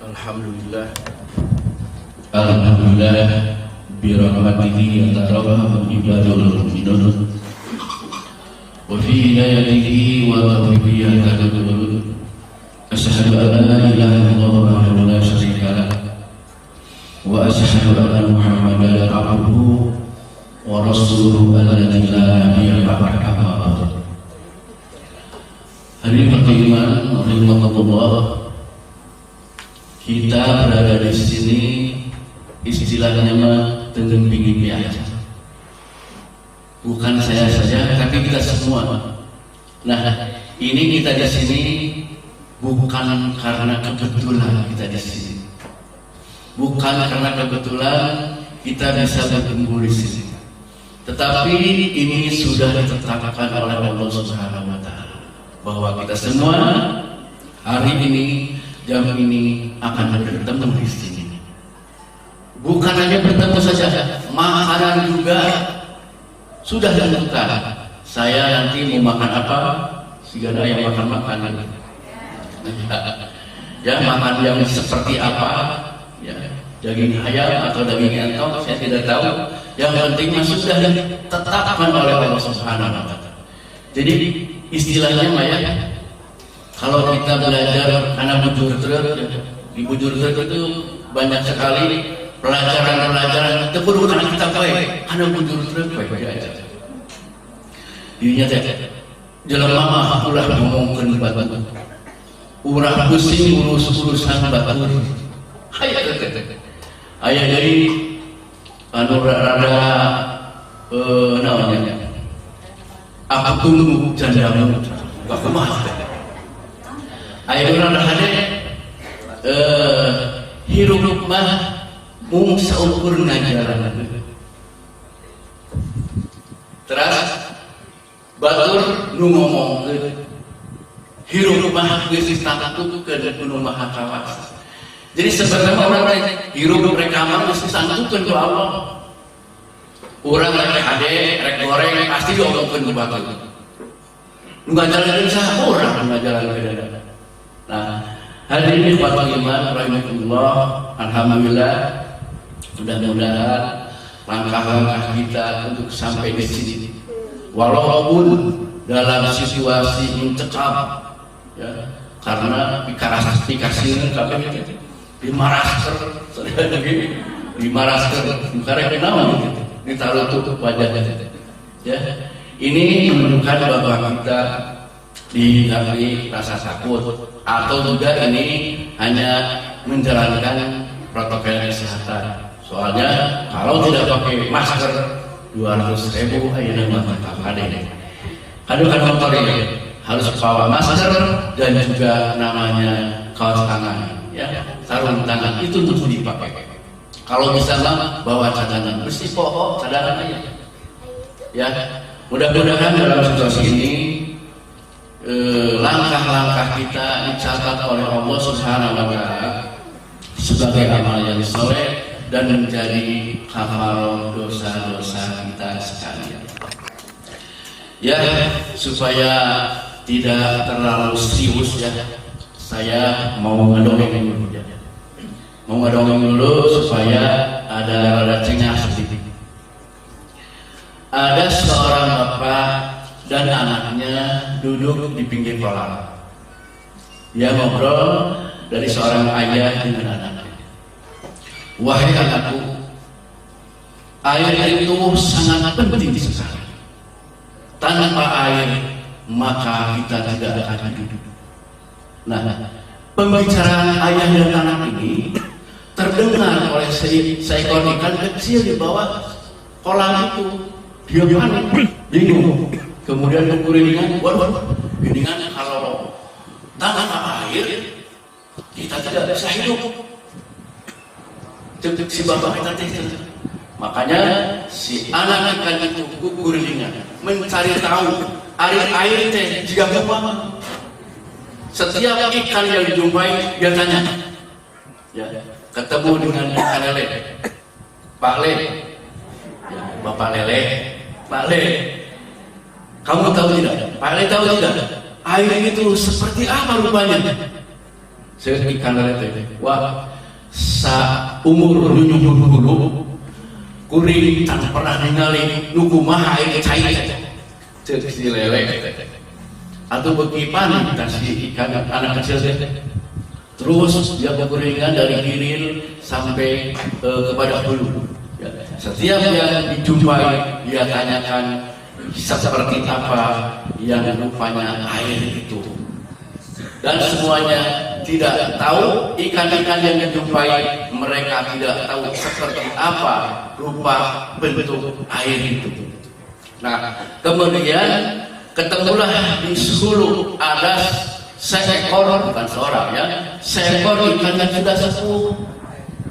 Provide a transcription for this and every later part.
Alhamdulillah birahmatihi yataraham ibadul mu'minun wa fi hidayatihi wa tawfiqihi yahtadun. Asyhadu an la ilaha illallah wahdahu la syarika lah wa asyhadu anna Muhammadan abduhu wa rasuluhu alladzi la nabiyya ba'dahu. Hadirin iman rahimakumullah, kita berada di sini istilahnya mah tenggelam pingin aja. Bukan saya saja, tapi kita semua. Nah, ini kita di sini bukan karena kebetulan kita di sini. Bukan karena kebetulan kita bisa berkumpul di sini. Tetapi ini sudah ditetapkan oleh Allah Subhanahu wa taala bahwa kita semua hari ini jam ini akan bertemu di sini. Bukan hanya bertemu saja, makanan juga sudah ditentukan. Saya nanti mau makan apa? Sigana yang makan makanan. Ya, makan yang seperti apa? Ya, daging ayam atau daging entok, saya tidak tahu. Yang penting sudah ditetapkan oleh Allah Subhanahu wa taala. Jadi istilahnya Maya, kalau kita belajar anak bujur truk, di bujur truk itu banyak sekali pelajaran-pelajaran. Tepuk tangan kita baik, anak bujur truk baik aja. Dirinya teh, jelema mah ulah ngomongkeun batu, urang pusing urus-urusan batur. Aya dari anu rada naonnya, apa tunggu jandamu, aku mah. Ayo rada hade hirup mah mung saukur ngajaran. Terus batur nu ngomong hirup mah geus ditantukeun ku Maha Kawasa. Jadi sebenarnya orang hirup rekaman geus ditantukeun ku Allah. Urang rek hade rek goreng pasti diomongkeun ku batur. Nu ngajarankeun saha urang ngajarankeun. Nah, hadirin ikhwatul iman rahimakumullah, alhamdulillah, mudah-mudahan langkah-langkah kita untuk sampai di sini, walaupun dalam situasi mencekam, ya, karena dikasih kabeh di masker, di masker, karena kenapa gitu, ditaruh tutup wajahnya, ya, ini menunjukkan bahwa kita dihinggapi rasa takut, atau juga ini hanya menjalankan protokol kesehatan. Soalnya kalau tidak pakai masker 200.000 ayeuna mah tetap ada. Kadang motor ini harus bawa masker dan juga namanya kaos tangan, ya, sarung tangan itu untuk dipakai. Kalau bisa mah bawa cadangan bersih pokok cadangan aja. Ya, mudah-mudahan dalam situasi ini langkah-langkah kita dicatat oleh Allah Subhanahu wa taala sebagai amal yang soleh dan menjadi kafar dosa-dosa kita sekalian. Ya, supaya tidak terlalu serius ya, saya mau ngedongeng dulu ya. Mau ngedongeng dulu supaya ada cengah sedikit. Ada seorang bapak dan anaknya duduk di pinggir kolam. Dia ngobrol dari seorang ayah dengan anaknya. Wahai anakku, air itu sangat penting sekali. Tanpa air maka kita tidak akan hidup. Nah, pembicaraan ayah dan anak ini terdengar oleh seekor ikan kecil di bawah kolam itu. Dia panik, bingung. Kemudian kekuringan, waduh, geningan kalau tanpa air kita tidak bisa hidup. Si bapak kita itu, makanya si anak ikan itu kekuringan mencari tahu air teh jika apa. Setiap ikan yang dijumpai dia tanya, ya, ketemu dengan ikan lele, Pak Le, ya, Bapak Lele, Pak Le. Kamu tahu tidak? Pak Le tahu tidak? Air itu seperti apa rupanya? ikan lele wah sa umur nyunyuh dulu kuring tak pernah ningali nu kumaha ieu cai ceuk si lele atau beki panik si ikan anak kecil terus dia berkuringan dari hilir sampai kepada hulu ya. Setiap yang dijumpai dia tanyakan seperti apa yang rupanya air itu, dan semuanya tidak tahu. Ikan-ikan yang dijumpai mereka tidak tahu seperti apa rupa bentuk air itu. Nah kemudian ketemulah di hulu ada seekor, bukan seorang ya, seekor ikan yang sudah sepuh.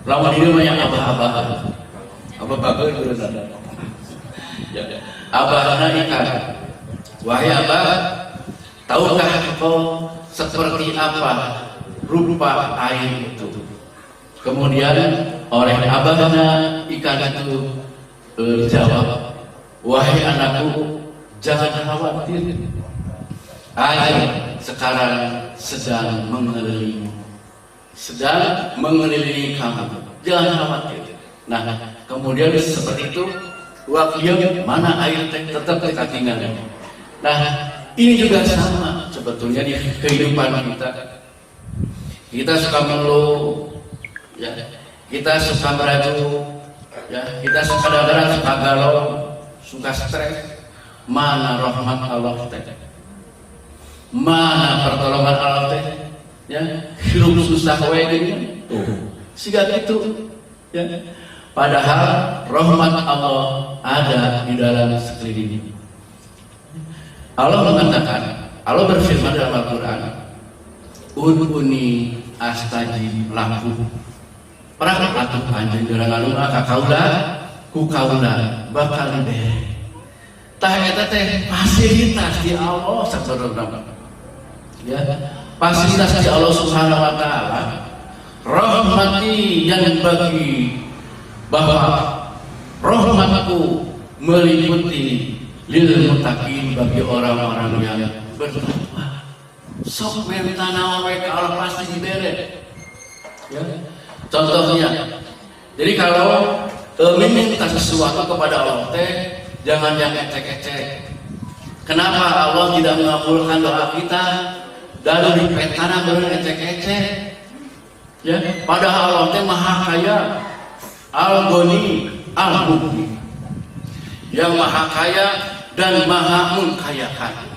Lawan ini yang abah-abah itu ya, abahna ikan. Wahai abah, tahukah kau seperti apa rupa air itu? Kemudian oleh abahna ikan itu dijawab, wahai anakku, jangan khawatir, air sekarang sedang mengelilingi kamu, jangan khawatir. Nah kemudian seperti itu waktu mana air tetap kita tinggal. Nah ini juga sama sebetulnya di kehidupan kita. Kita suka mengeluh ya, kita suka meragu ya, kita kadang-kadang suka galau, suka stres. Mana rahmat Allah teh, mana pertolongan Allah teh ya, hidup susah wae gini siga gitu ya. Padahal rahmat Allah ada di dalam sekeliling. Allah mengatakan, Allah berfirman dalam Al-Quran, ud'uni astajib lakum. Pernah atuh anjeun gerangan ka kaula ku kaula bakal dibere. Tah eta teh fasilitas di Allah saudara. Ya, fasilitas di Allah Subhanahu wa taala. Rahmati yang bagi bahwa rahmatku meliputi lil muttaqin, bagi orang-orang yang bertakwa. Sok minta naon wae ka Allah pasti dibere. Ya. Contohnya, jadi kalau meminta sesuatu kepada Allah teh jangan yang ecek-ecek. Kenapa Allah tidak mengabulkan doa kita dan di petana bener ecek-ecek? Ya, padahal Allah teh maha kaya, Al-Ghani, Al-Mughni, yang maha kaya dan maha mengkayakan.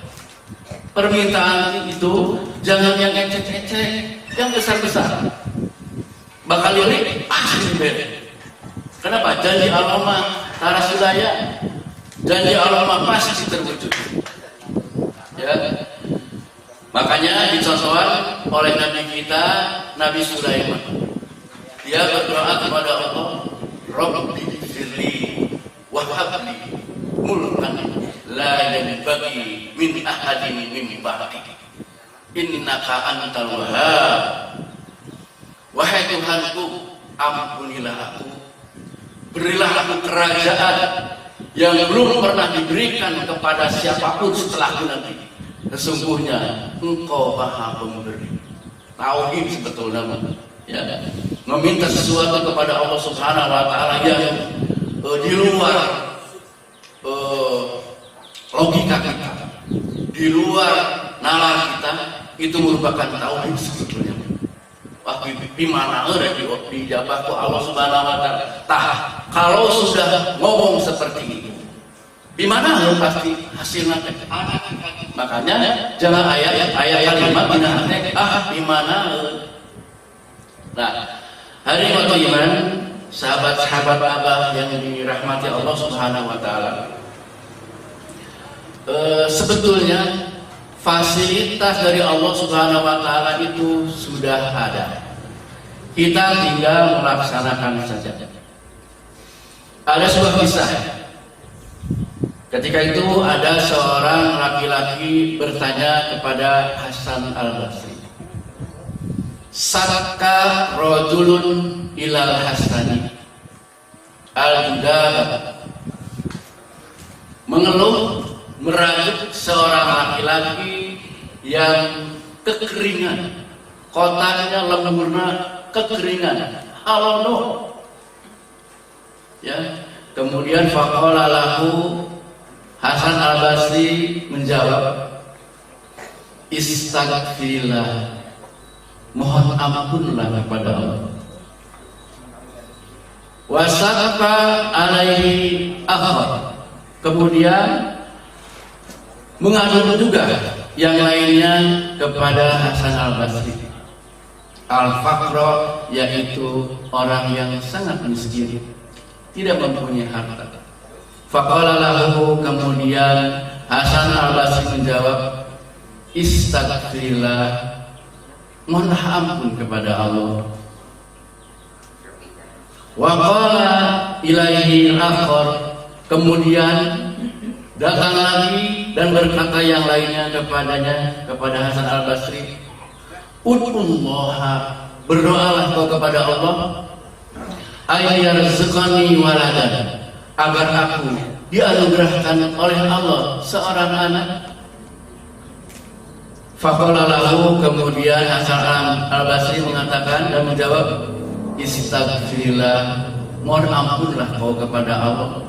Permintaan itu jangan yang ecek-ecek, yang besar-besar. Bakal lirik pasti diberi. Kenapa? Janji Allah mah tara sudaya, janji Allah mah pasti terwujud. Ya, makanya dicontohkan oleh Nabi kita, Nabi Sulaiman. Dia berdoa kepada Allah, Rabbi firli wahabli mulkan la yanbaghi min ahadin min ba'di innaka antal wahhab. Wahai Tuhanku, ampunilah aku, berilah aku kerajaan yang belum pernah diberikan kepada siapapun setelahku nanti. Sesungguhnya Engkau Maha Pemberi. Tauhid sebetulnya, ya, meminta sesuatu kepada Allah Subhanahu wa taala yang di luar logika kita, di luar nalar kita, itu merupakan tauhid sebetulnya. Bimana dijabah ku Allah Subhanahu wa taala. Tah kalau sudah ngomong seperti itu, bimana pasti hasilnya. Makanya jangan ayat kalimat bina teh bimana. Nah, hari iman sahabat-sahabat Abah yang dirahmati Allah Subhanahu wa taala, sebetulnya fasilitas dari Allah Subhanahu wa taala itu sudah ada. Kita tinggal melaksanakan saja. Ada sebuah kisah. Ketika itu ada seorang laki-laki bertanya kepada Hasan Al-Basri. Saka rajulun ilal Hasani al-Judab. Mengeluh, merajuk seorang laki-laki yang kekeringan, kotanya lemburna kekeringan, halono. Ya, kemudian faqala lahu, Hasan Al-Basri menjawab, istaghfirlah, mohon ampunlah kepada Allah. Wasaqqa alaihi akhar, kemudian mengadu juga yang lainnya kepada Hasan Al-Basri. Al-faqra, yaitu orang yang sangat miskin, tidak mempunyai harta. Faqala lahu, kemudian Hasan Al-Basri menjawab, istaghfirlah, mohonlah ampun kepada Allah. Wa qala ilaihi akhar, kemudian datang lagi dan berkata yang lainnya kepadanya, kepada Hasan Al-Basri, ud'ullaha, berdoalah kau kepada Allah, ayyarzqani waladan, agar aku dianugerahkan oleh Allah seorang anak. Faqala lahu, kemudian Hasan Al-Basri mengatakan dan menjawab, istaghfirullah, mohon ampunlah kau kepada Allah.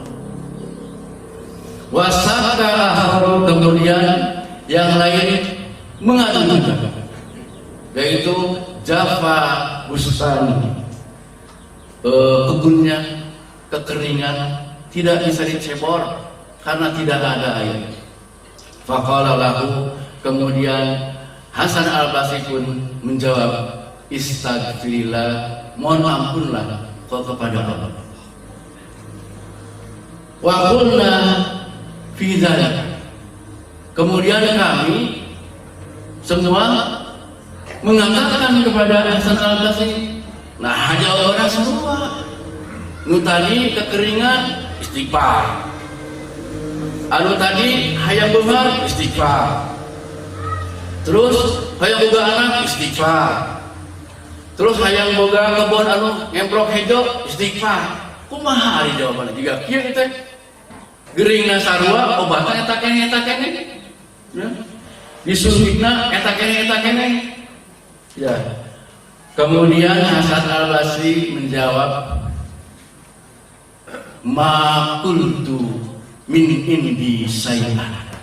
Wasaqqa akharu, kemudian yang lain mengadu juga, yaitu jafa bustani, kebunnya kekeringan, tidak bisa dicebor karena tidak ada air. Faqala lahu, kemudian Hasan Al-Basri pun menjawab, istaghfirullah, mohon ampunlah kau kepada Allah. Wa qulna fi dzalik, kemudian kami semua mengatakan kepada Hasan Al-Basri, nah jawabannya semua, nu tadi kekeringan istighfar, anu tadi hayang beunghar istighfar, terus hayang boga anak istighfar, terus hayang boga kebon anu ngemprok hejo istighfar. Kumaha ari jawabanna jiga kieu teh? Geuringna sarua obatna eta keneh ya. Disuntikna eta keneh ya. Kemudian Hasan Al-Basri menjawab, ma qultu min indi sayyi'an,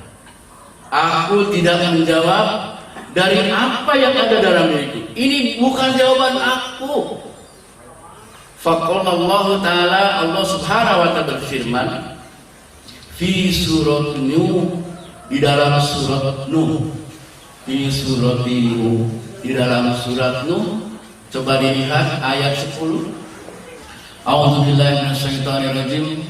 aku tidak menjawab dari apa yang ada dalam diriku. Ini bukan jawaban aku. Faqala Allah Ta'ala, Allah Subhanahu wa Ta'ala berfirman fi surat Nuh, di dalam surat Nuh, fi surat Nuh, di dalam surat Nuh. Coba dilihat ayat 10. A'udzubillahi minasyaitonir rajim.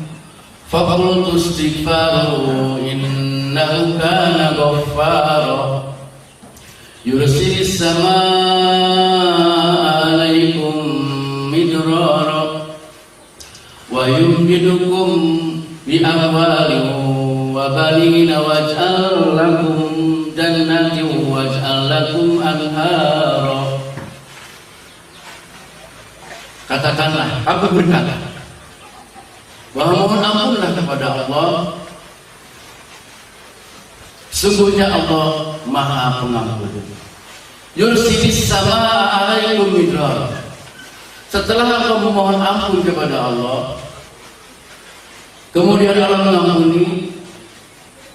Faqultu istighfaru innahu kana ghaffara yursilis samaa 'alaikum midrara wa yumdidukum bi amwalin wa banina waj'al lakum jannatin waj'al lakum anhara. Katakanlah, aku berkata bahwa mohon ampunlah kepada Allah, sungguhnya Allah Maha Pengampun. Yursilis samaa 'alaikum midrara, setelah engkau memohon ampun kepada Allah, kemudian Allah mengampuni,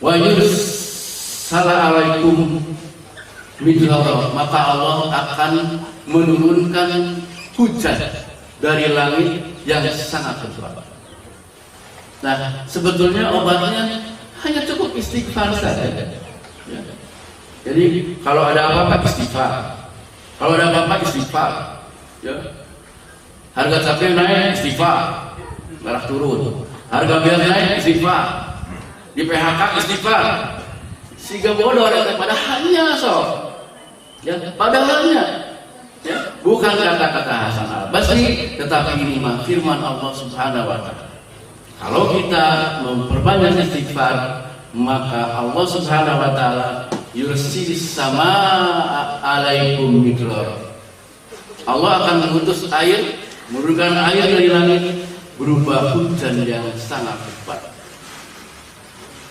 wa yursala 'alaikum midrara, maka Allah akan menurunkan hujan dari langit yang sangat lebat. Nah, sebetulnya obatnya hanya cukup istighfar saja. Ya. Jadi kalau ada apa-apa istighfar, kalau ada apa-apa istighfar. Ya. Harga cabai naik istighfar, malah turun. Harga beras naik istighfar, di PHK istighfar. Siga bodoh ada padahalnya sok. Ya, padahalnya. Ya, bukan kata-kata Hasan Al-Basri, tetapi ini mah firman Allah Subhanahu wa Ta'ala. Kalau kita memperbanyak istighfar, maka Allah Subhanahu wa Ta'ala yursilis samaa 'alaikum midrara. Allah akan mengutus air, menurunkan air dari langit berupa hujan yang sangat lebat.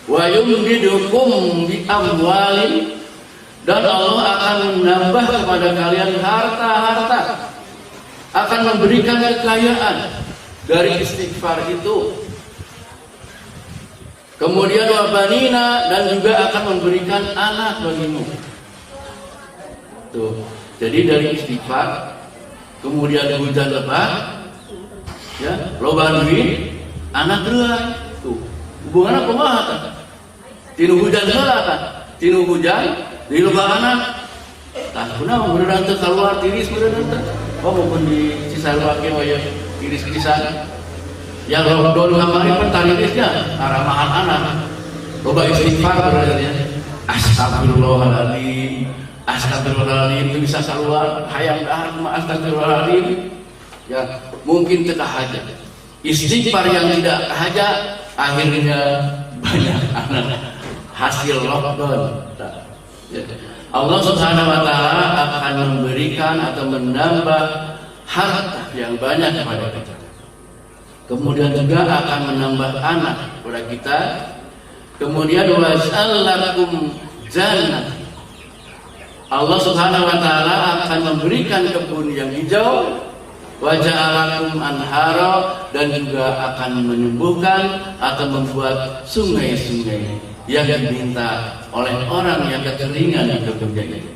Wa yumdidukum bi amwalin, Dan Allah akan menambah kepada kalian harta-harta, akan memberikan kekayaan dari istighfar itu. Kemudian wabanina, dan juga akan memberikan anak bagimu. Tuh. Jadi dari istighfar, kemudian hujan lebat, ya, loba duit, anak gerai. Tuh. Hubungan apa mah kan? Tinu hujan heula kan? Tinu hujan di loba anak. Tah kunaon beneran teu keluar tiris beneran teh. Oh maupun di Cisarua ge aya tiris-tirisan. Yang lockdown kemarin kan taririsnya aramahan anak. Loba istighfar benernya. Astagfirullahaladzim, astagfirullahaladzim, itu bisa keluar hayang dahar mah astagfirullahaladzim. Ya, mungkin tidak haja. Istighfar yang tidak haja akhirnya banyak anak hasil lockdown. Ya. Allah Subhanahu wa taala akan memberikan atau menambah harta yang banyak kepada kita. Kemudian juga akan menambah anak kepada kita. Kemudian wasalakum jannah. Allah Subhanahu wa taala akan memberikan kebun yang hijau, wa ja'alakum anhara, dan juga akan menyembuhkan atau membuat sungai-sungai yang diminta oleh orang yang kekeringan di kebunnya itu.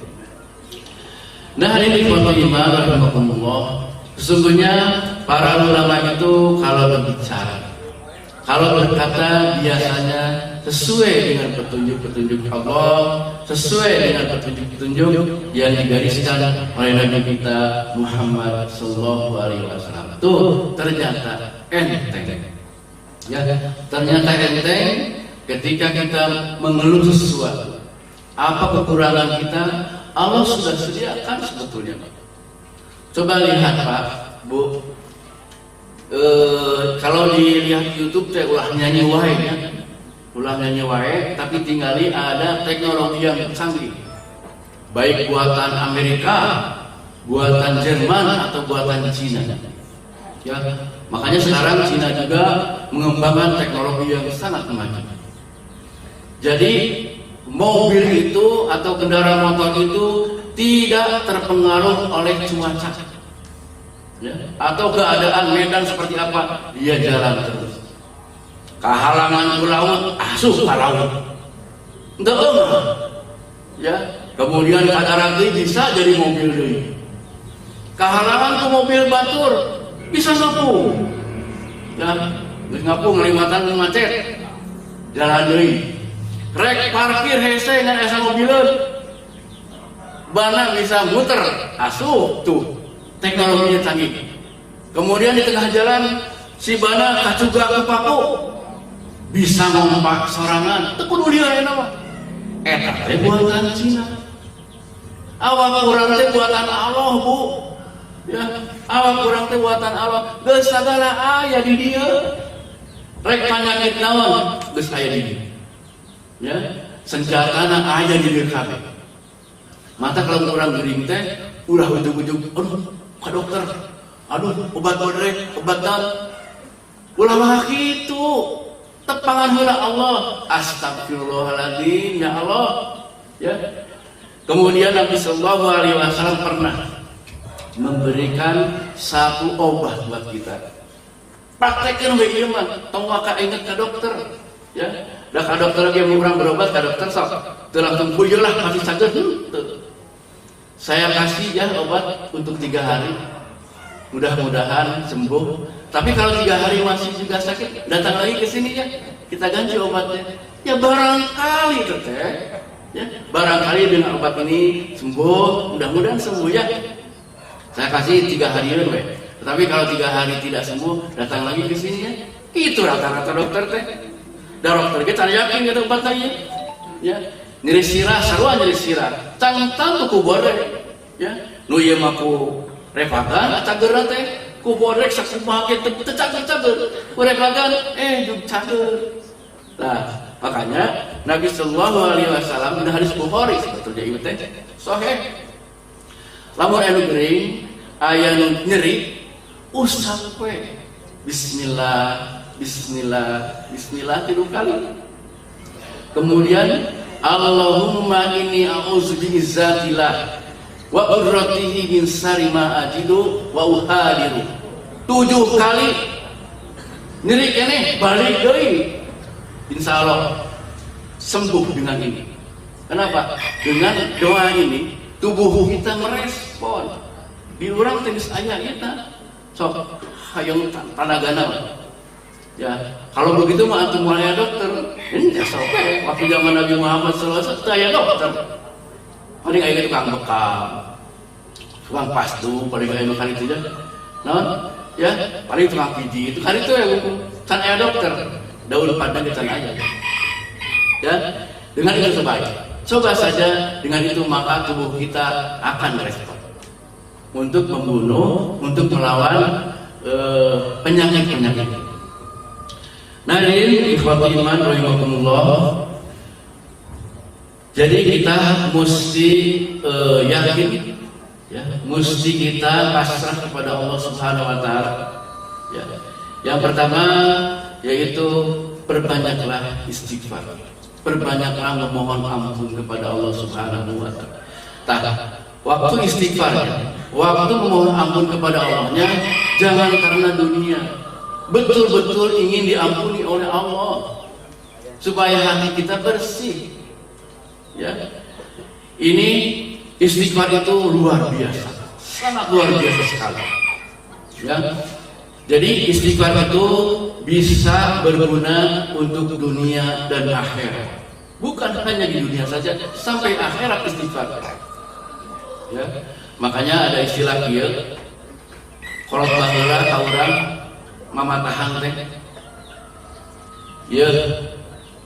Nah, ini iman rahimakumullah. Sesungguhnya para ulama itu kalau berbicara, kalau berkata biasanya sesuai dengan petunjuk-petunjuk Allah, sesuai dengan petunjuk-petunjuk yang digariskan oleh Nabi kita Muhammad Sallallahu Alaihi Wasallam. Tuh ternyata enteng, ya ternyata enteng ketika kita mengeluh sesuatu. Apa kekurangan kita? Allah sudah sediakan sebetulnya. Coba lihat Pak, Bu. Kalau dilihat YouTube teh ulah nyanyi wae ya. Ulah nyanyi wae, tapi tinggali ada teknologi yang canggih. Baik buatan Amerika, buatan Jerman atau buatan Cina. Ya, makanya sekarang Cina juga mengembangkan teknologi yang sangat maju. Jadi mobil itu atau kendaraan motor itu tidak terpengaruh oleh cuaca, ya, atau keadaan medan seperti apa, dia jalan terus. Kehalangan ke laut, asuh ke laut. Ya, kemudian kadang bisa jadi mobil deui. Kehalangan ke mobil batur, bisa ngapung. Ya, ngapung ngeliwatan macet, jalan deui. Rek parkir hese ngan asa mobileun. Bana bisa muter, asuh tuh teknologinya canggih. Kemudian di tengah jalan si bana kacuga ku paku, bisa ngompak sorangan, teu kudu lieu ayeuna mah. Eta teh buatan Cina. Awak urang teh buatan Allah, Bu. Ya, awak urang teh buatan Allah. Geus sagala aya di dieu. Rek panyakit naon, geus aya di dieu. Ya, senjatana aya di dieu kabeh. Mata kalau orang gering teh, ulah ujug-ujug, aduh, ke dokter, aduh, obat bodrek, obat dan, ulah mah kitu, tepangan heula Allah, astagfirullahaladzim, ya Allah, ya. Kemudian Nabi Sallallahu Alaihi Wasallam pernah memberikan satu obat buat kita. Praktekin we ieu mah, tong waka inget ke dokter, ya. Da ka dokter lagi yang urang berobat ka dokter sok, teu langsung beuyeul lah pasti cageut teu. Saya kasih ya obat untuk 3 hari, mudah-mudahan sembuh. Tapi kalau 3 hari masih juga sakit, datang lagi ke sini ya, kita ganti obatnya. Ya barangkali teh, ya barangkali dengan obat ini sembuh, mudah-mudahan sembuh ya. Saya kasih 3 hari we. Tapi kalau 3 hari tidak sembuh, datang lagi ke sini ya. Itu rata-rata dokter teh. Dan dokter kita yakin gitu obatnya, ya. Nyeri sirah, sarua nyeri sirah. Tang-tang ku bodrek, ya. Nu ieu mah ku repagan, cageurna teh ku bodrek sakumaha ge teu cager-cager. Ku repagan jug cager. Nah, makanya Nabi Sallallahu Alaihi Wasallam di hadis Bukhari sebetulnya ieu teh sahih. Lamun anu gering, aya nu nyeri, usap we. Bismillah, bismillah, bismillah 3 kali. Kemudian Allahumma inni a'udzu bi'izzatillah wa qudratihi min syarri ma ajidu wa uhadiru. 7 kali nyeri kene balik deui. Insyaallah sembuh dengan ini. Kenapa? Dengan doa ini tubuh kita merespon. Di urang tenis aya eta. Sok hayang tanagana. Ya, kalau begitu mah antum mulai dokter. Ini sok waktu zaman Nabi Muhammad SAW aya dokter. Paling aya tukang bekam. Tukang pastu, paling aya makan itu ya. Naon? Ya, paling tukang pijit. Itu kan itu ya kan aya dokter. Daun pandan kita aja. Ya, dengan itu sebaik. Coba saja dengan itu maka tubuh kita akan merespon untuk membunuh, untuk melawan penyakit-penyakit. Nah, ini ikhwatul iman rahimakumullah. Jadi kita mesti yakin, ya, mesti kita pasrah kepada Allah Subhanahu Wa Taala. Ya. Yang pertama yaitu perbanyaklah istighfar, perbanyaklah memohon ampun kepada Allah Subhanahu Wa Taala. Waktu istighfarnya, waktu memohon ampun kepada Allahnya, jangan karena dunia. Betul-betul ingin diampuni oleh Allah supaya hati kita bersih. Ya, ini istighfar itu luar biasa, sangat luar biasa sekali. Ya, jadi istighfar itu bisa berguna untuk dunia dan akhirat. Bukan hanya di dunia saja, sampai akhirat istighfar. Ya, makanya ada istilah kieu, kolot baheula ka urang mamatahan teh. Ya,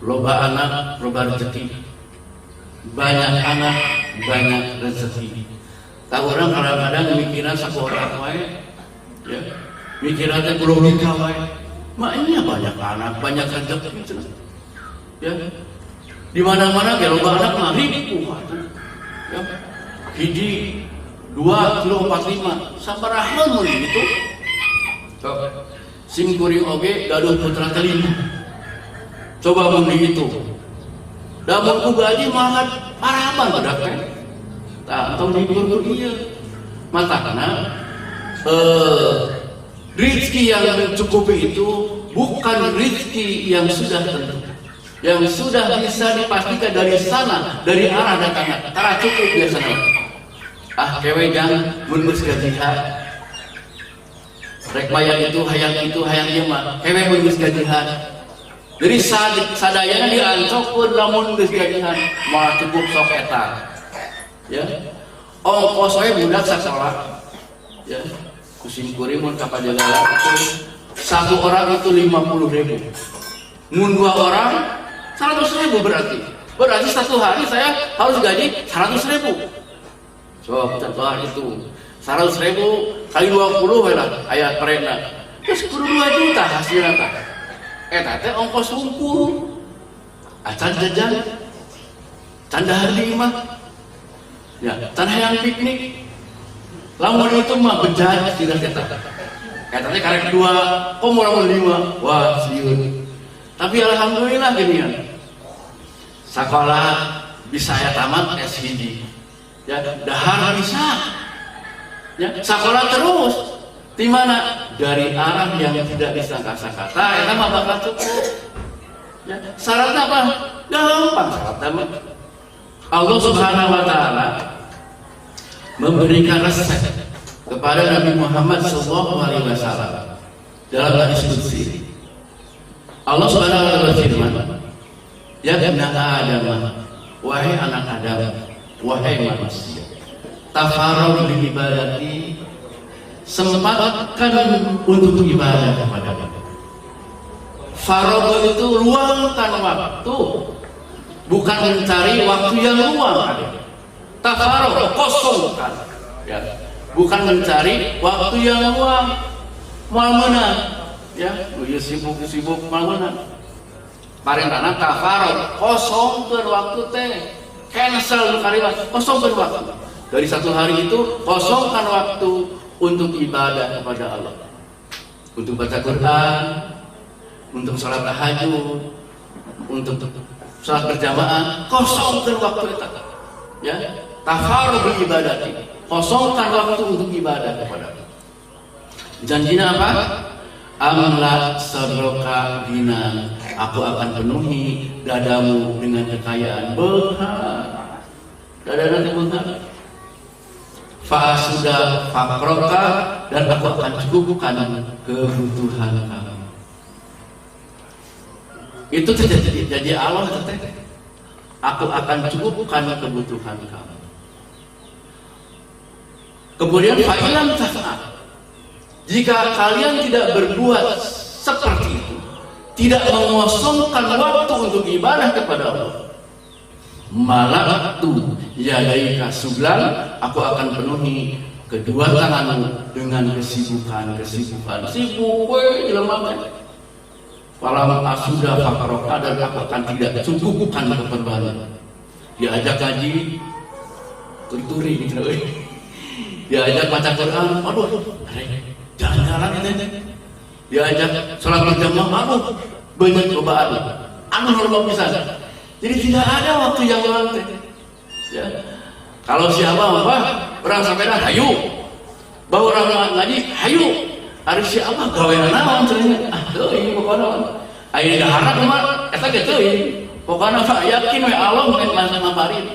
loba anak, loba rezeki. Banyak anak, banyak rezeki. Tak orang kadang-kadang mikiran sakuorang wae, ya, mikiran teh belum nikah wae. Maknya banyak anak, banyak rezeki. Ya, di mana-mana ge loba anak mah ribu atuh. Ya, hiji 2 kilo 45 sabaraha mun gitu. So, sing kuring oge gaduh putra telina. Coba mun itu. Damun ku gaji mahat paraban budak teh. Tah tong diukur ieu. Matana rezeki yang mencukupi itu bukan rezeki yang sudah tentu. Yang sudah bisa dipastikan dari sana, dari arah datangnya. Tara cukup biasanya. Ah kewe jangan mun geus gajihan. Rek bayar itu, hayang ieu mah. Kewe mun geus gajihan. Jadi sadayana diancokkeun lamun geus gajihan, moal cukup sok eta. Ya. Ongkos we budak sakola. Ya. Kusim kuring mun ka Pajagalan itu satu orang itu 50.000. Mun 2 orang 100.000 berarti. Berarti satu hari saya harus gaji 100.000. Coba contoh itu 100.000 kali 20 we lah aya perena. Terus kudu 2 juta hasilna tah. Eta teh ongkos hungkul, acan jajan, can dahar di imah, ya, can hayang piknik. Lamun itu mah bejat tidak eta. Eta teh karek 2, komo lamun 5, wah sieun. Tapi alhamdulillah geuningan. Sakola bisa aya tamat S1. Ya, dahar bisa. Ya, sakola terus. Di mana? Dari arah yang tidak disangka-sangka. Eta mah bakal cukup. Ya, syaratnya apa? Gampang syaratnya mah. Allah Subhanahu Wa Taala memberikan resep kepada Nabi Muhammad SAW dalam hadis qudsi. Allah Subhanahu Wa Taala berfirman, "Ya bani Adam, wahai anak Adam, wahai manusia, tafarrag li ibadati, sempatkan untuk ibadah kepada Allah." Faragh itu luangkan waktu, bukan mencari waktu yang luang. Tafaragh kosongkan, ya, bukan mencari waktu yang luang. Moal meunang, ya, sibuk moal meunang. Parentana tafaragh kosongkeun waktu teh, cancel kalimat kosongkeun waktu. Dari satu hari itu kosongkan waktu untuk ibadah kepada Allah, untuk baca Quran, untuk sholat tahajud, untuk salat berjamaah, kosongkan waktu itu. Ya, tafarruh ibadati, kosongkan waktu untuk ibadah kepada Allah. Janjinya apa? Amla sadroka dinan, aku akan penuhi dadamu dengan kekayaan behar. Dada nanti behar. Fa'asuda fakroka, dan aku akan cukupkan kebutuhan kamu. Itu jadi Allah teteh. Aku akan cukupkan kebutuhan kamu. Kemudian fa'ilam tafa'al, jika kalian tidak berbuat seperti itu, tidak mengosongkan waktu untuk ibadah kepada Allah, malaktu yadaika sublan, aku akan penuhi kedua tanganmu dengan kesibukan. Sibuk jelema. Falam asuda faqroka, dan aku akan tidak cukupkan keperluan. Diajak ngaji, turi gitu. Diajak baca Quran, aduh, jalan-jalan ini. Diajak sholat berjamaah, aduh, banyak cobaan. Normal bisa. Jadi tidak ada waktu yang luang. Ya. Kalau siapa orang sampean hayu, bawa orang ngaji hayu, harus siapa gawean naon cenah. Ini pokoknya ayeuna harap mah eta ge teuing. Pokoknya Pak yakin we Allah mungkin masa maparin.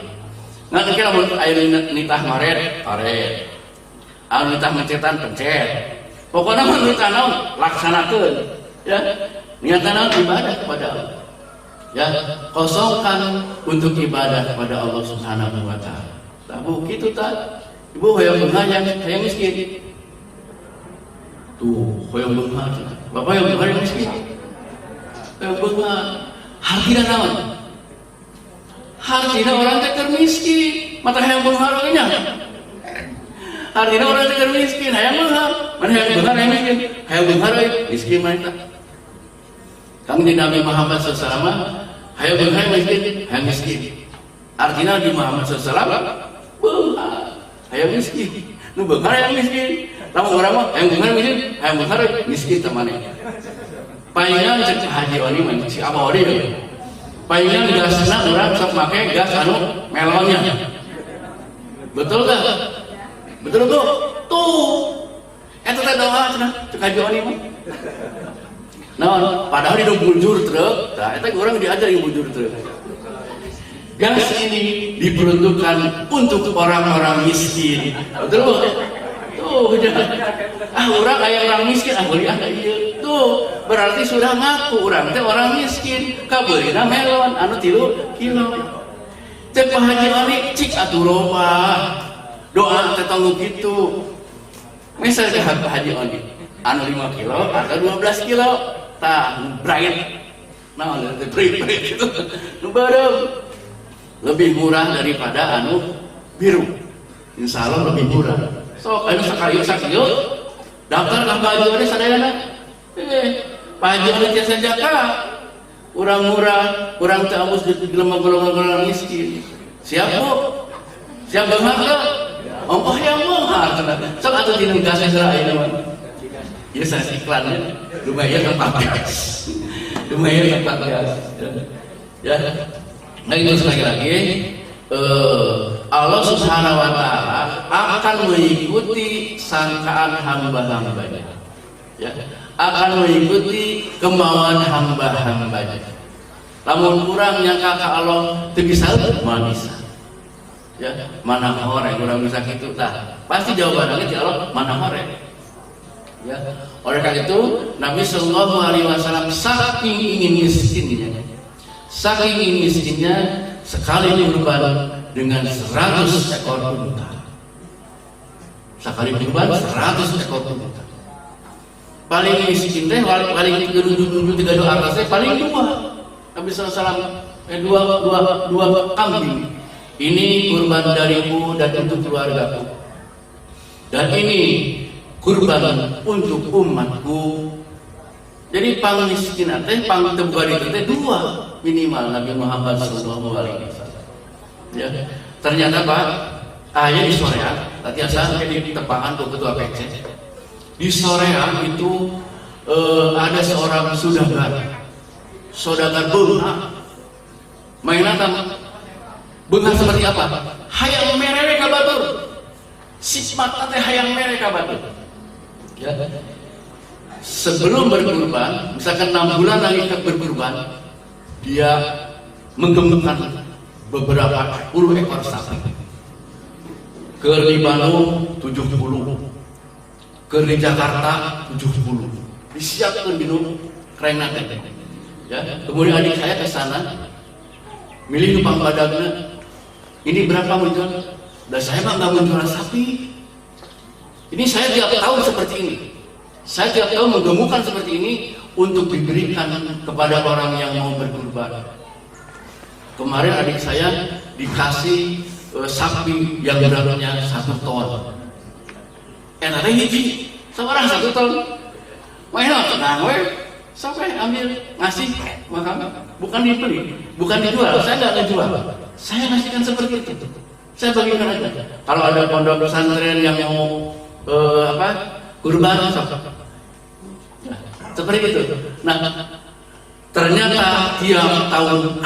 Ngan kira mun ayeuna nitah maret, anu nitah mencetan pencet. Pokoknya mun nitah naon laksanakeun. Ya. Niatna naon ibadah kepada Allah. Ya, kosongkan untuk ibadah kepada Allah Subhanahu wa taala. Tahu gitu tak? Ibu hoyong beunghang hayang miskin. Tuh, hoyong beunghang. Bapak yang beunghang miskin. Hoyong beunghang. Hartina naon? Hartina orang teh keur miskin, mata hayang beunghang we nya. Hartina orang teh keur miskin, hayang beunghang. Mana hayang beunghang hayang miskin. Hayang beunghang we miskin mah eta. Kang di Nabi Muhammad SAW, hayang beunghang hayang miskin. Artinya di Muhammad SAW, hayang miskin. Nu beunghang hayang miskin. Lamun urang mah hayang beunghang miskin, hayang beunghang miskin tamane. Palingan cek haji oni mah si Abah odi. Palingan gasna urang sok make gas anu melonnya. Betul gak? Betul tuh. Tuh. Eta teh doa cenah cek haji oni mah. Nah, padahal di bujur truk, nah, itu orang diajari bujur truk. Gas ini diperuntukkan untuk orang-orang miskin. Betul? Tuh, orang kayak orang miskin, kuliah iya. Tuh, berarti sudah ngaku orang teh orang miskin. Kabeulina melon, anu 3 kilo. Teh Pak Haji Ali cik aturoba. Doa teh tanggung gitu. Misalnya Pak Haji Ali, anu 5 kilo atau 12 kilo. Bright, nah bright itu, lebih murah daripada anu biru, insya Allah lebih murah. So, anu sekali daftar ke Pak Haji ini sadayana, Pak Haji ini jasa jaka, orang murah, orang teambus di golongan miskin. Siap bu, siap banget, ongkoh yang mahal, sok atau tidak kasih serai teman. Ya saya iklannya lumayan tempat gas, lumayan tempat gas. Ya, nah itu sekali lagi Allah Subhanahu Wa Taala akan mengikuti sangkaan hamba-hambanya. Ya, akan mengikuti kemauan hamba-hambanya. Lamun kurang nyangka ke Allah teu bisa, mana bisa. Ya, mana orang bisa gitu tah. Pasti jawabannya di Allah mana orang. Ya, oleh karena itu Nabi Shallallahu Alaihi Wasallam saking ingin miskinnya sekali kurban dengan 100 ekor unta. Sekali kurban 100 ekor unta. Paling miskin teh paling kedua tiga doa atasnya paling dua. Nabi Shallallahu Alaihi Wasallam dua kambing. Ini kurban dariku dan untuk keluargaku. Dan ini kurban untuk umatku. Jadi pang miskin teh pang tebari teh dua minimal Nabi Muhammad sallallahu alaihi wasallam. Ya. Ternyata Pak, aya di sorean, tadi sampai di tepangan ke ketua PC. Di sorean itu ada seorang saudagar beunghang. mainan benghar seperti apa? Hayang mere ka batur. Sifat teh hayang mere ka batur. Ya. Sebelum berkurban, misalkan 6 bulan lagi berkurban, dia menggemukkan beberapa puluh ekor sapi. Ke di Bandung 70, ke di Jakarta 70. Disiapkan di kereng nate. Ya, kemudian adik saya ke sana, milih numpang badagna. Ini berapa menjual? Dan saya mah nggak menjual sapi. Ini saya tiap tahun seperti ini. Saya tiap tahun menggemukkan seperti ini untuk diberikan kepada orang yang mau berkurban. Kemarin adik saya dikasih sapi yang beratnya 1 ton. Enaknya hiji, sebarang 1 ton. Mainan tenang we, sampai ambil ngasih makan. Bukan dibeli, bukan dijual. Saya nggak ngejual. Saya ngasihkan seperti itu. Saya bagikan aja. Kalau ada pondok pesantren yang mau kurban, nah, seperti itu. Nah, ternyata tiap tahun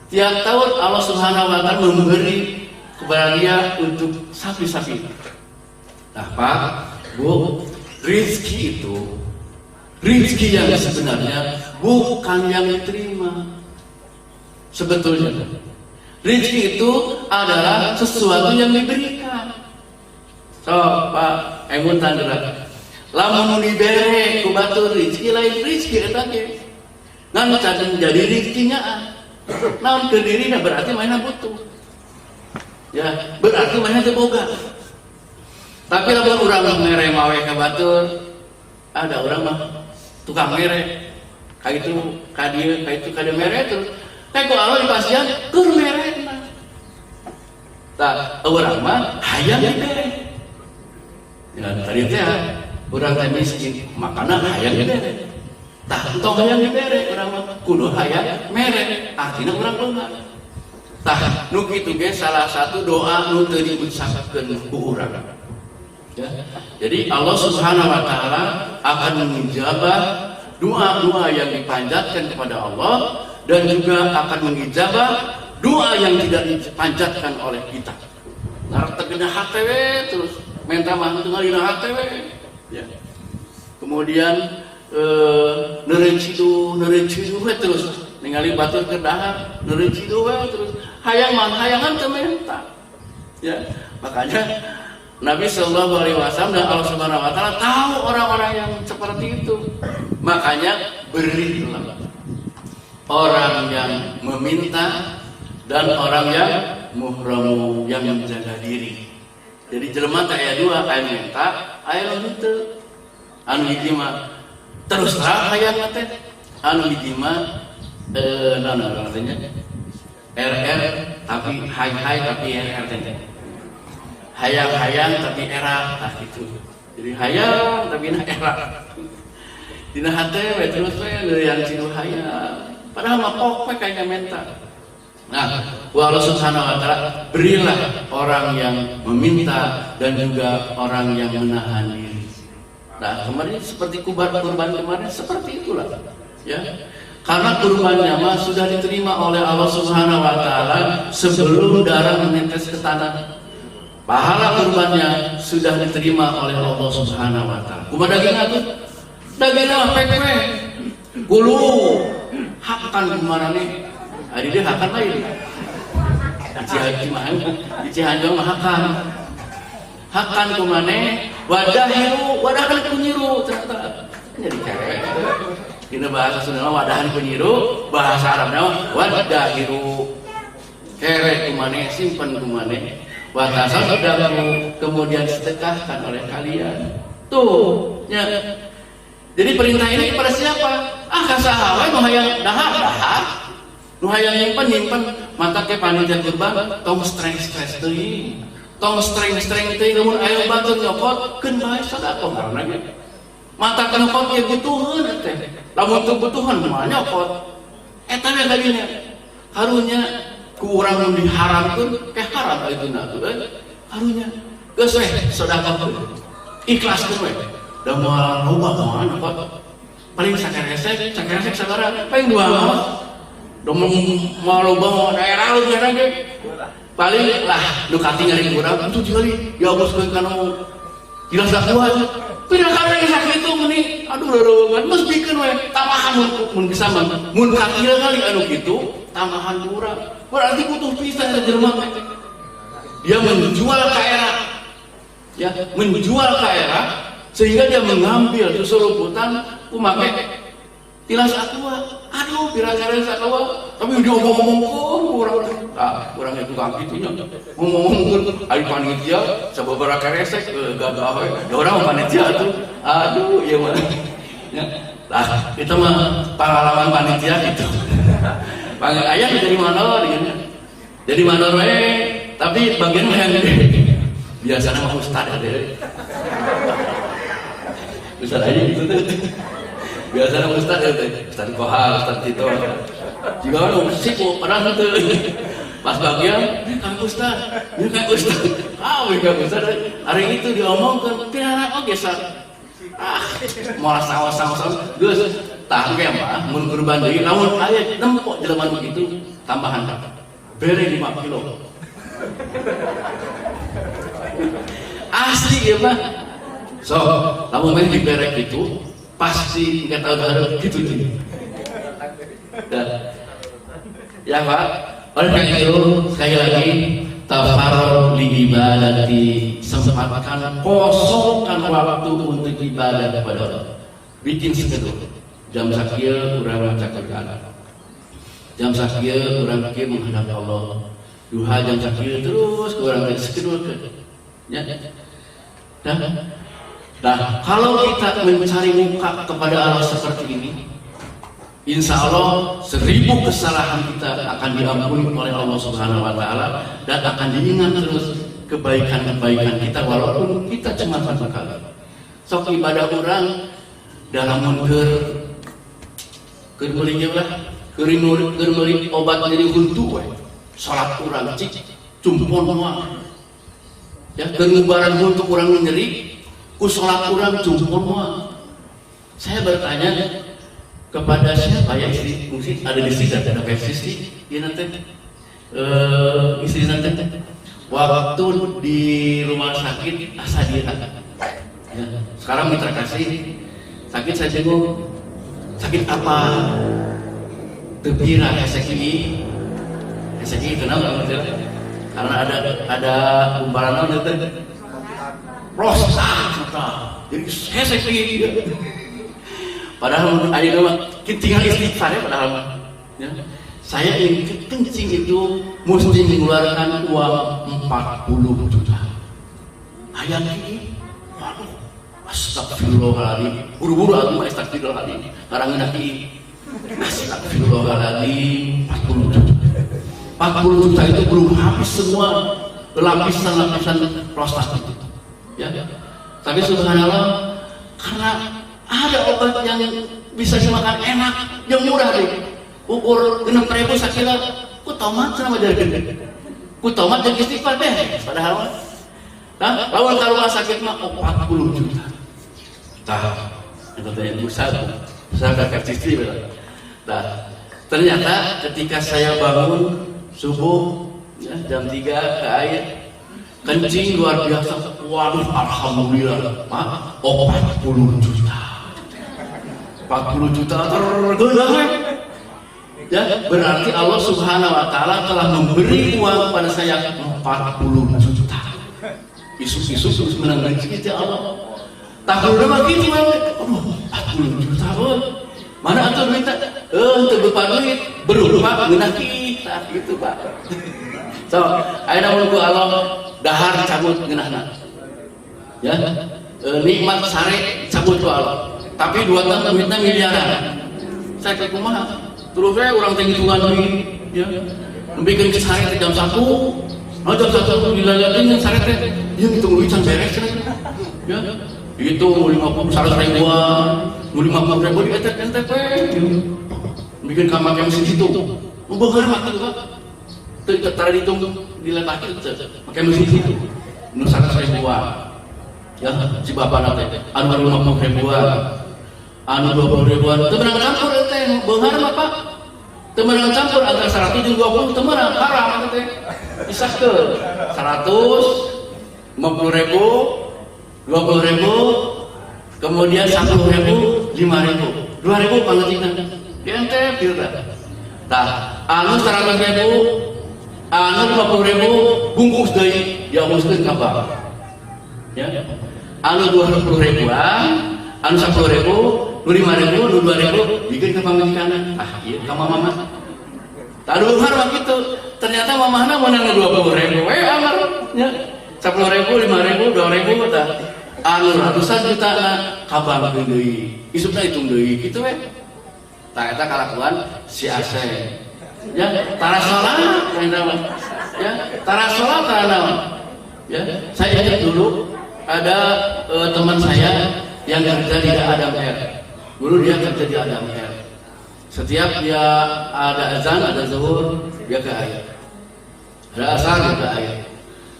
tiap tahun Allah Subhanahu wa Ta'ala memberi kepada dia untuk sapi-sapi. Nah, Pak, Bu, rizki itu, rizki yang sebenarnya bukan yang diterima. Sebetulnya, rizki itu adalah sesuatu yang diberikan. So, Pak, emun tandera. Lamun dibere ku batur rizki lain rizki eta ge. Ngan cadeng jadi rizkinya naon ke dirina berarti mainnya butuh. Ya, berarti mainnya teu boga. Tapi lamun urang mere mawe ka batur, ada urang mah tukang mere. Ka itu ka dieu, ka itu ka dieu mere terus. Kayak ku Allah dipasian keur merena. Tah, urang mah hayang dibere. Ya, tadi teh urang teh miskin, makana hayang dibere. Tah, entong hayang dibere, urang mah kudu hayang mere. Artina urang boga. Tah, nu kitu ge salah satu doa nu teu diucapkeun ku urang. Ya. Jadi Allah Subhanahu wa Ta'ala akan mengijabah doa-doa yang dipanjatkan kepada Allah dan juga akan mengijabah doa yang tidak dipanjatkan oleh kita. Nah, terkena HTW terus minta maaf tinggal di HTW. Ya. Kemudian nerecidu terus ningali batur ke dahar, nerecidu terus hayangan teu menta. Ya, makanya Nabi Shallallahu Alaihi Wasallam dan Allah Subhanahu Wa Taala tahu orang-orang yang seperti itu. Makanya berilah orang yang meminta dan orang yang muhramu yang menjaga diri. Jadi jelema teh aya 2, aya minta, aya nu henteu. Anu hiji mah terus terang hayang teh, anu hiji mah naon artinya? RR tapi hai tapi RR teh. Hayang-hayang tapi era tah gitu. Jadi hayang tapi era. Dina hate we terus we yang cidu hayang. Padahal mah pok we kayaknya minta. Nah, Allah Subhanahu wa Ta'ala berilah orang yang meminta dan juga orang yang menahan diri. Nah, kemarin seperti kurban kemarin seperti itulah, ya. Karena kurbannya mah sudah diterima oleh Allah Subhanahu wa Ta'ala sebelum darah menetes ke tanah. Pahala kurbannya sudah diterima oleh Allah Subhanahu wa Ta'ala. Kumaha daging atuh? Dagingna mah pek-pek. Kulo hakan kumaha nih? Ari dia hakan lain. Di Cihanjong mah hakan. Hakan kumane wadahan kunyiru ternyata. Jadi cewek. Dina bahasa Sunda wadahan kunyiru, bahasa Arabna wadahiru. Kere kumane simpen kumane. Watasadaqu kemudian sedekahkan oleh kalian. Tuh, ya. Jadi perintah ini kepada siapa? Kasaha we nu hayang dahar. Nu hayang nyimpen maka ke panitia kurban tong streng-streng teuing. Tong streng-streng teuing lamun aya batur nyokot keun bae sedekah karena ge. Mata nyokot ge butuheun teh. Lamun teu butuhan moal nyokot. Eta we gadinya. Harunya ku urang nu diharamkeun haram ayeuna tuh harunya. Geus we sedekah ikhlaskeun we. Da moal loba moal nyokot. Paling sakeresek sabaraha? Paling 2 mah. domong mau loba daerah lu daerah ge paling lah nu katingali urang itu juga ya bos kana jelas dak kuat pindah kali sakit itu meni aduh leureungan mesti bikin we tambahan mun bisa mun katingal kali anu kitu tambahan urang berarti butuh pisan ke jelema dia menjual ke era ya menjual ke era sehingga dia mengambil susuruputan kumake tilas aqua aduh pirang-pirang sakwa tapi dia ngomong-ngomong kurang itu kan gitunya ngomong ari panitia sababaraha karesek gagah we da urang panitia tuh aduh ieu mah lah kita mah pengalaman panitia gitu panggil ayah dari mana dari mana we tapi bagian yang biasanya mah ustad ada ustad aja gitu tuh biasanya ustad ada ustad Kohar, ustad Tito juga kan siku padahal itu pas bagian kan ustad kan ustad hari itu diomongkan tidak oke sar malah sawas geus tah ge mah mun kurban deui lamun aya nempok jelema begitu tambahan bere 5 kilo asli ya mah so lamun main di berek itu pasti enggak tahu harus gitu tuh ya Pak oleh karena itu sekali lagi tafarruq li ibadati sempatkan kosongkan waktu untuk ibadah kepada Allah bikin sekedu jam sakieu urang cakekan jam sakieu urang kieu menghadap Allah duha jam sakieu terus urang sekedu ya nah kalau kita mencari muka kepada Allah seperti ini insya Allah 1000 kesalahan kita akan diampuni oleh Allah Subhanahu Wa Taala dan akan diingat terus kebaikan-kebaikan kita walaupun kita cuma satu kali. Sok ibadah orang dalam mundur kemulinya lah kemuli obat jadi huntu salat orang cik cumpon mah ya kemubaran untuk orang nyeri ku salat orang cumpon mah. Saya bertanya kepada siapa ya istri mungkin ada di sini ada versi ya nanti istri nanti waktu di rumah sakit asa dia ya, sekarang mitra kasih sakit saya jenguk sakit apa tepira SKI kenal nggak karena ada umbaran nanti prostat jadi SKI padahal ada nama tinggal istighfar ya padahal ya. Saya yang kencing itu mesti mengeluarkan uang 40 juta ayat ini waduh astagfirullahaladzim buru-buru aku astagfirullahaladzim karang nanti astagfirullahaladzim 40 juta itu belum habis semua lapisan prostat itu ya tapi subhanallah karena ada obat yang bisa dimakan enak, yang murah deh. Ukur 6.000 sakila, ku tomat sama jadi ku tomat dan istighfar deh. Padahal, nah, lawan kalau sakit mah 40 juta. Tah, itu yang besar kakak istri betul. Nah, ternyata ketika saya bangun subuh ya, jam 3 ke air, kencing luar biasa. Waduh, alhamdulillah, 40 juta. 40 juta tergelar ya berarti Allah Subhanahu Wa Taala telah memberi uang pada saya 40 juta isu-isu terus menangani kita Allah tak perlu lagi itu 40 juta mana atau minta untuk berupa duit berupa ngenah kita gitu Pak so ayeuna mun ku Allah dahar cabut ngeunahna ya nikmat sare cabut ku Allah tapi 2 tahun duitnya miliaran saya ke kumaha terus saya orang tinggi tuan lagi ya bikin ke sare jam 1 jam 1 dilalatin yang sare teh yang hitung duit can beres ya itu 50 100 ribuan 50 ribu di NTP bikin kamar yang segitu beunghar mah tuh teu tara dihitung diletakeun pakai mesin itu nu 100 ribuan ya si bapak nanti anu 50 ribuan anu 20 ribuan itu berangkat campur teh beunghar mah Pak temenang campur antara 100 jeung 20 temenang haram teh. Isahkeun 150.000, 20.000, kemudian 10.000, 5.000, 2.000 pangeunina. Di ente pilda. Tah, anu 100.000, anu 50.000 bungkus deui diamuskeun ka bank. Ya. Anu 20.000-an, anu 10.000, 5.000, 2.000 bikin ke pangejikanan. Ah, iya ka mama. Taduhar mah kitu. Ternyata mamahna meunang 20.000 we amar nya. 10.000, 5.000, 2.000 tah. Anu ratusan juta ka bank deui. Isupna hitung deui kitu we. Tah eta kalakuan si Asep. Ya, tara salat ya, tara salat ya. Saya ingat dulu ada teman saya yang kerja di Adam Air. Dulu dia kerja di Adam Air. Setiap dia ada azan, ada zuhur, dia ke air. Ada asar, dia ke air.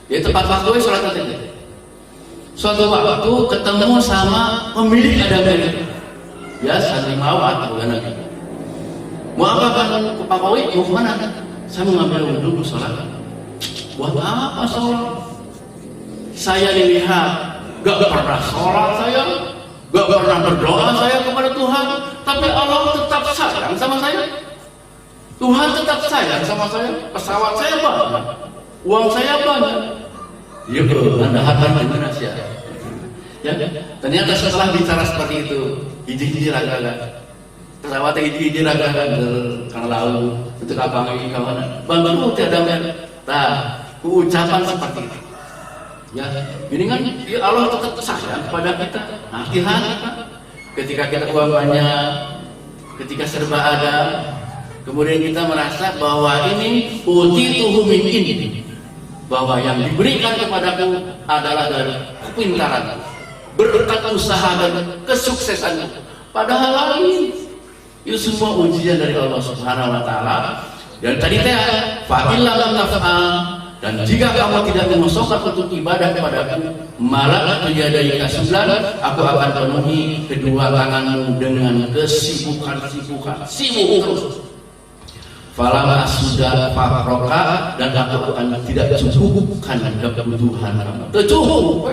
Dia tepat waktu sholat itu. Suatu waktu ketemu sama pemilik Adam Air. Ya, sanimawat bukan lagi. Mau apa kan Pak Kowi? Mau kemana? Saya mau ngambil wudhu, sholat. Buat apa sholat? Saya dilihat gak pernah sholat saya, gak pernah berdoa saya kepada Tuhan, tapi Allah tetap sayang sama saya. Tuhan tetap sayang sama saya. Pesawat saya banyak, uang saya banyak. Ya Anda harta gimana sih ya? Ternyata setelah bicara seperti itu, hiji-hiji raga-raga. Pesawat hiji-hiji raga-raga karena lalu itu kapal ini kawan. Bang tiada mer. Nah, ucapan seperti itu. Ya, ini kan ya Allah tetap sayang kepada kita. Hati-hati Pak. Ketika kita uang banyak, ketika serba ada, kemudian kita merasa bahwa ini utituhu min indi, bahwa yang diberikan kepadaku adalah dari kepintaran, berkat usaha dan kesuksesan. Padahal lain itu semua ujian dari Allah Subhanahu wa taala. Dan tadi teh fa illa lam taf'al, dan jika kamu tidak memasukkan untuk ibadah kepadaku, malakatu yadaika sublan, aku akan penuhi kedua tanganmu dengan kesibukan, sibuk terus. Falamma sudah fakroka, dan aku akan tidak cukupkan kebutuhan kamu. Cukup.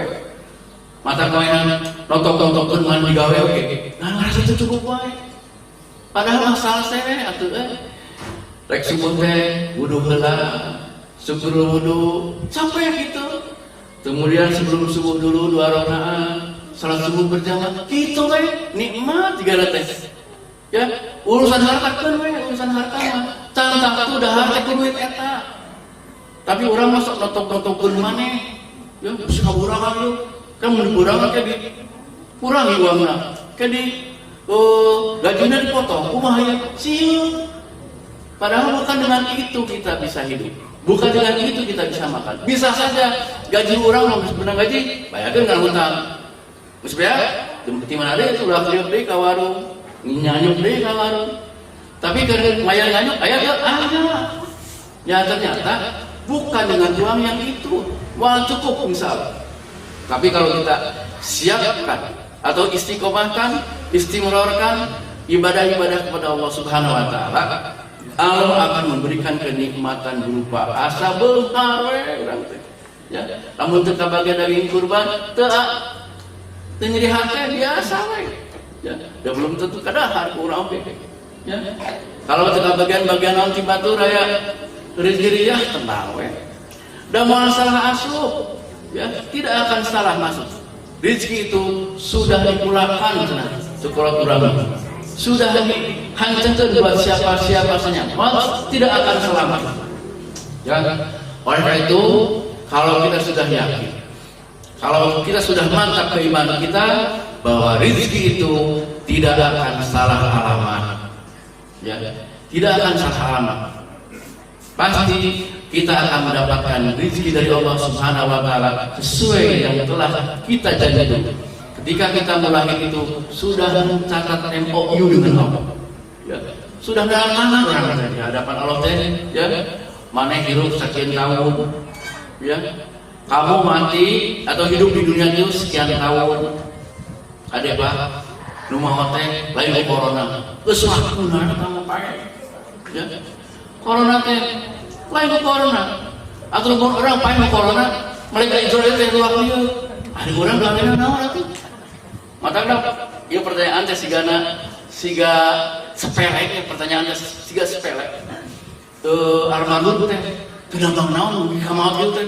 Mata koenan notok-notokkeun man digawe oke. Nah, ngerasa itu cukup wae. Padahal masalah saya atuh rek subuh teh wudu heula, syukur wudu sampai gitu. Kemudian sebelum subuh dulu 2 rakaat, salat subuh berjamaah. Kitu we nikmat digana teh. Ya, urusan harta kan we, urusan harta mah. Cangtang tuh udah harta ku duit eta. Tapi urang masuk notok-notokkeun maneh. Ya, geus kaburangan yeuh. Kan mun kurangan ke di kurangi uangna. Ke di gajinya dipotong, kumaha ya? Sieu. Padahal bukan dengan itu kita bisa hidup. Bukan dengan itu kita bisa makan. Bisa saja gaji orang mau benang gaji, bayarkan dengan hutang. Maksudnya, di mana ada itu udah beli deui ka warung, nyanyuk deui ka warung. Tapi karena mayar nyanyuk, aya ada. Ya ternyata bukan dengan uang yang itu, wal cukup misal. Tapi kalau kita siapkan atau istiqomahkan, istimrorkan ibadah-ibadah kepada Allah Subhanahu wa taala, Allah akan memberikan kenikmatan berupa asa beunghar we urang teh. Ya, lamun teu kabagian daging kurban, teu nyeri hati biasa we. Ya, da belum tentu kadahar ku urang oge. Ya. Kalau teu kabagian bagian naon ti batur aya rezeki tenang we. Da moal salah asup, ya, tidak akan salah masuk. Rezeki itu sudah dipulangkan cenah sekolah urang. Sudah dihancurkan buat siapa-siapa saja, tidak akan selamat. Ya, oleh karena itu, kalau kita sudah yakin, kalau kita sudah mantap keimanan kita bahwa rezeki itu tidak akan salah alamat, ya, tidak akan salah alamat. Pasti kita akan mendapatkan rezeki dari Allah Subhanahu wa taala sesuai yang telah kita janjikan. Ketika kita mulai itu sudah mencatat MOU dengan Allah, ya, sudah dalam di hadapan Allah teh, ya, mana hidup sekian tahun, ya, kamu mati atau hidup di dunia itu sekian tahun, ada apa? Rumah teh lain corona, geus waktuna kamu pae, Ya. Corona teh lain ku corona. Atau orang paling corona, mereka Israel teh luar dia. Ada orang belakangnya naon atuh. Matangna ieu pertanyaan teh siga sepele pertanyaan teh siga sepele. Almarhum teh teu gampang naon di kamar ieu teh.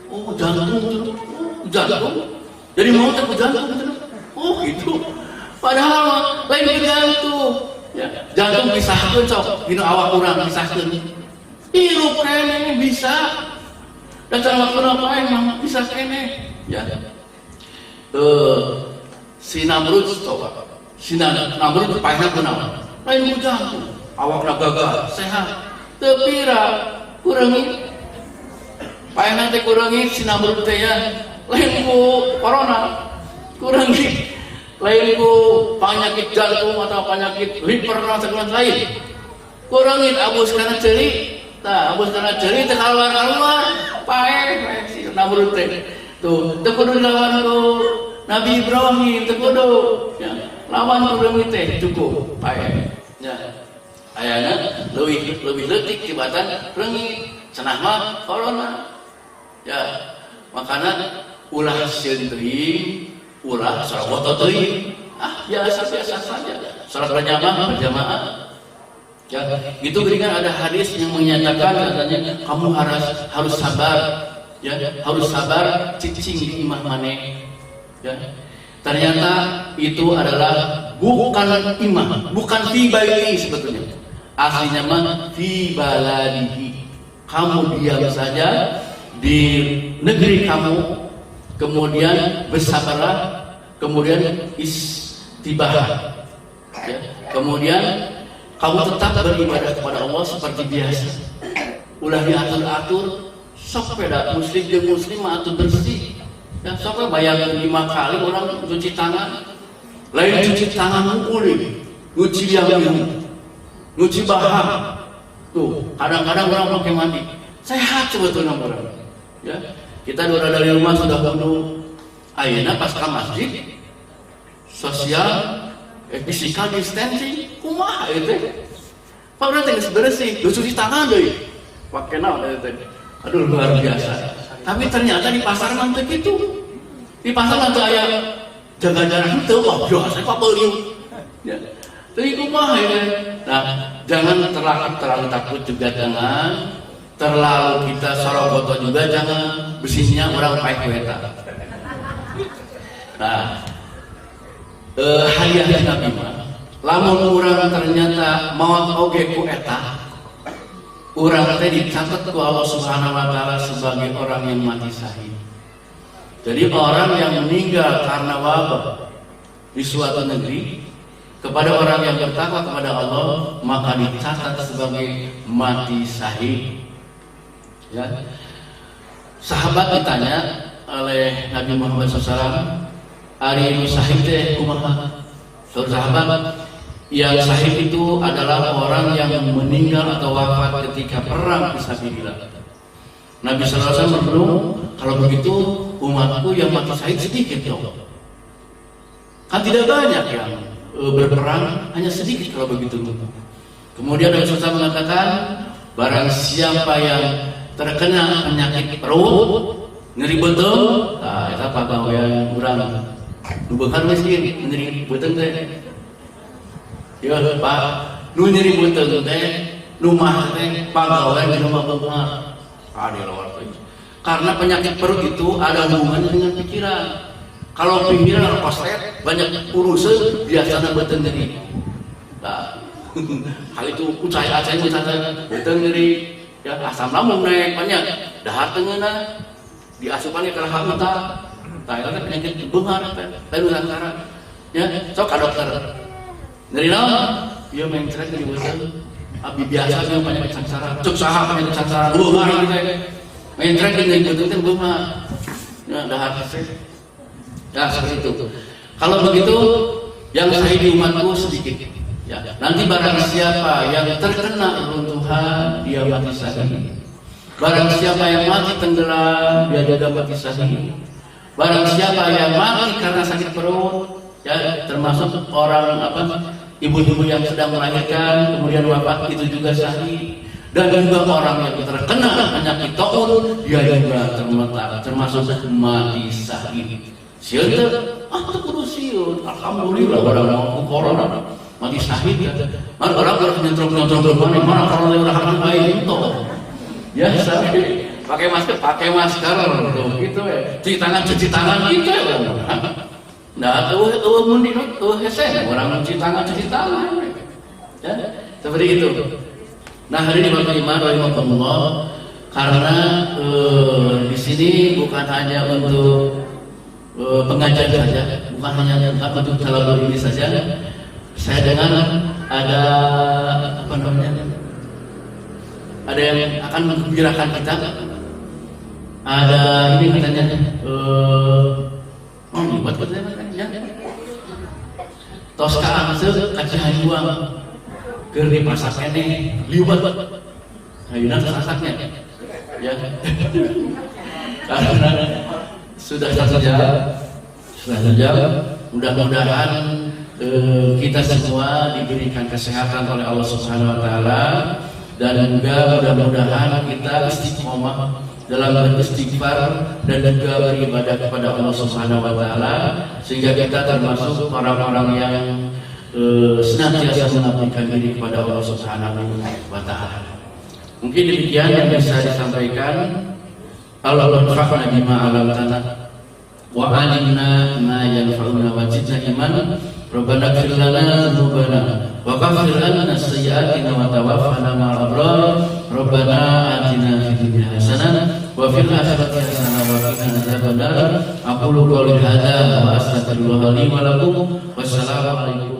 Oh, jantung. Jadi mau teh jantung gitu. Oh, gitu. Padahal lain ke jantung. Ya, jantung pisahkeun sok dina awak urang pisahkeun. Hirup kene bisa. Dan cara waktu apa emang bisa kene. Ya. Si Namrud coba. Si Namrud paehna kunaon? Lain ku jantung. Awakna gagal, sehat. Teu pira kurangi. Paehna teh kurangi si Namrud teh ya. Lain ku corona. Kurangi. Lain ku penyakit jantung atau penyakit liver atau lain. Kurangin abus karena ceri. Tah abus karena ceri teh keluar paeh si Namrud teh. Tuh, teu kudu lawan ku Nabi Ibrahim teu kudu. Ya, lawan ku teh cukup paeh. Ya. Ayana leuwih leutik tibatan reungi cenah mah corona. Ya, makana ulah sieun teuing, ulah salat teuing. Biasa saja. Salat berjamaah. Ya, itu kan ada hadis yang menyatakan katanya kamu harus sabar. Ya, harus sabar cicing di imah maneh. Ya. Ternyata itu adalah bukan imah, bukan fi baiti sebetulnya. Aslinya mah fi baladihi. Kamu diam saja di negeri kamu, kemudian bersabarlah, kemudian istibah. Ya. Kemudian kamu tetap beribadah kepada Allah seperti biasa. Ulah diatur-atur, sok beda muslim jeung muslim atur bersih. Ya, sok bayar 5 kali orang cuci tangan. Lain cuci tangan kulit, cuci yang ini. Nyuci bahan, tuh kadang-kadang orang pakai mandi, sehat sebetulnya orang. Ya, kita dari rumah sudah penuh. Ayeuna pas ka masjid, sosial, physical distancing, kumaha itu? Pak udah teh bersih, cuci tangan deh, pakai naon itu? Aduh luar biasa. Tapi ternyata di pasar mah teu kitu. Di pasar mah teu aya jaga jarak teu, wah biasa Pak beuliung. Ya. Tapi kumaha ya? Nah, jangan terlalu takut juga, jangan terlalu kita sorogoto juga, jangan bersihnya orang paek weta. Nah, hadiah Nabi mah, lamun urang ternyata maot oge ku eta, urang teh dicatat ku Allah Subhanahu wa taala sebagai orang yang mati syahid. Jadi orang yang meninggal karena wabah di suatu negeri, kepada orang yang bertakwa kepada Allah maka dicatat sebagai mati syahid. Ya. Sahabat ditanya oleh Nabi Muhammad SAW, "Ari nu syahid teh kumaha?" Sahabat, yang syahid itu adalah orang yang meninggal atau wafat ketika perang fisabilillah. Nabi SAW merenung, kalau begitu umatku yang mati syahid sedikit dong. Kan tidak banyak yang berperang, hanya sedikit kalau begitu. Kemudian Nabi SAW mengatakan, barang siapa yang terkena penyakit perut, nyeri beuteung, nah eta pagawean urang nu beukar miskin, nyeri beuteung teh. Ya Pak, nu nyeri beuteung teh, nu mah teh pagawean di rumah beukar. Karena penyakit perut itu ada hubungannya dengan pikiran. Kalau pikiran koslet banyak urusan biasanya beuteung nyeri. Nah, hal itu ucai acai beuteung nyeri, ya asam lambung naik banyak, dahar tengeuna diasupannya ke rahang mata. Tah eta penyakit beunghar teh, lain Nusantara. Ya, sok ka dokter. Nyeri naon? Ieu mencret di beuteung. Abi biasa jeung penyakit sangsara. Cuk saha penyakit sangsara? Beunghar gitu. Mencret di beuteung teh beunghar. Ya, dahar teh. Ya seperti itu. Kalau begitu yang syahid di umatku sedikit. Ya, nanti barang siapa yang terkena runtuhan dia mati syahid. Barang siapa yang mati tenggelam dia juga mati syahid. Barang siapa yang mati karena sakit perut, ya termasuk orang ibu-ibu yang sedang melahirkan kemudian wafat itu juga syahid. Dan juga orang yang terkena penyakit taun dia juga termasuk mati syahid. Sieun teh kudu sieun. Alhamdulillah orang mau corona mati syahid ya. Orang harus nyontrok mana kalau udah hamil baik itu. Ya syahid. Pakai masker tuh gitu ya. Cuci tangan gitu ya. Nah, mun di hese orang cuci tangan. Ya, seperti itu. Nah, hari ini Bapak Iman rahimahullah, karena di sini bukan hanya untuk pengajar saja, bukan hanya untuk talabul ini saja. Saya dengar ada apa namanya? Ada yang akan menggembirakan kita. Ada ini katanya buat katanya tos ka angseuk kacihan juang keur dipasak keneh liwat ayeuna sasaknya ya karena sudah satu jam mudah-mudahan kita semua diberikan kesehatan oleh Allah Subhanahu wa taala dan juga mudah-mudahan kita istiqomah dalam beristighfar dan juga beribadah kepada Allah Subhanahu wa taala sehingga kita termasuk orang-orang yang senantiasa mengabdikan diri kepada Allah Subhanahu wa taala. Mungkin demikian yang bisa disampaikan. Allah manfa'na bima 'allamtana wa 'allimna ma yanfa'una wa zidna iman. Rabbana ighfir lana dzunubana wa kaffir 'anna sayyi'atina wa tawaffana ma'al abrar. Rabbana atina fid dunya hasanah wa fil akhirati hasanah wa qina adzabannar. Aqulu qouli hadza wa astaghfirullaha li wa lakum. Wassalamu alaikum.